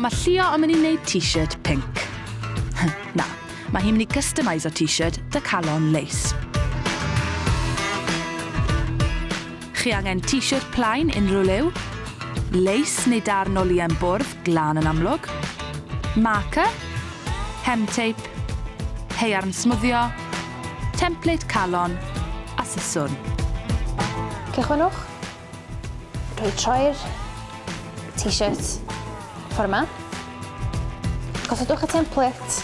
mae Llio yn mynd i wneud t-shirt pink. Na, mae hi'n mynd i customiso t-shirt dy calon lace. Chi angen t-shirt plaen unrhyw liw, lace neu darn o lien bwrdd glân yn amlwg, marker, hem tape, haearn smwddio, template calon a siswrn. Cychwynnwch, rhoi troi'r t-shirt ffordd yma. Gosodwch y template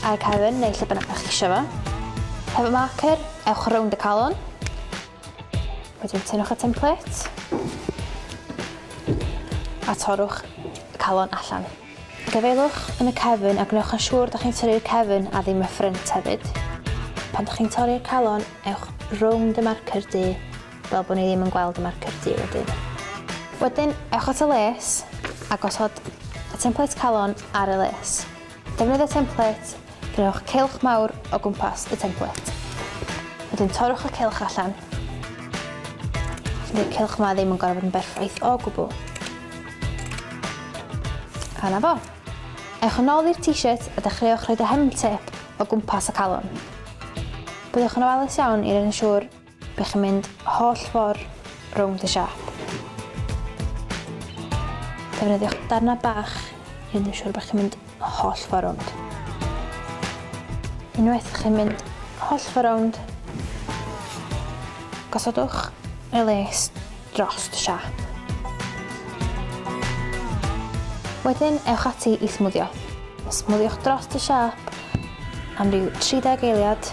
ar y cefn neu lle bynnag chi eisiau fo. Hefo marker, ewch rownd y calon. Wedyn tynwch y template a torrwch y calon allan. Gafelwch yn y cefn a gnewch yn siŵr da chi'n torri'r cefn a ddim y ffrynt hefyd. Pan da chi'n torri'r calon, ewch rownd y marker du fel bod ni ddim yn gweld y marker du wedyn. Wedyn, ewch at y les a gosod y template calon ar y les. Defnyddio template, gnewch cylch mawr o gwmpas y template. Wedyn, torrwch y cylch allan. Dydy'r cylch yma ddim yn gorfod bod yn berffaith o gwbl. A na fo. Ewch yn ôl i'r t-shirt a dechreuwch rhoi y hem tape o gwmpas y calon. Byddwch yn ofalus iawn i rhaid yn siŵr bych chi'n mynd holl ffordd rownd y siap. Defnyddiwch darnau bach i rhaid yn siŵr bych chi'n mynd holl ffordd rownd. Unwaith chi'n mynd holl ffordd rownd, gosodwch y les dros y siap. Wedyn, ewch ati i smwddio. Smwddiwch dros y siap am ryw 30 eiliad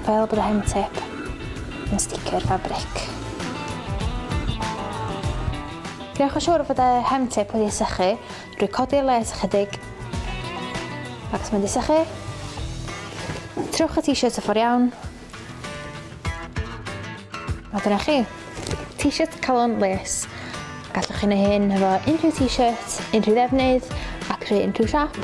fel bod y hem tape yn sticer ffabric. Gnewch yn siŵr fod y hem tape wedi sychu drwy codi'r les ychydig. Ac os mae'n wedi sychu, trwch y t-shirt y ffordd iawn. A dyna chi, t-shirt calon les. Gallwch chi wneud hyn efo unrhyw t-shirt, unrhyw ddefnydd, ac creu unrhyw siap.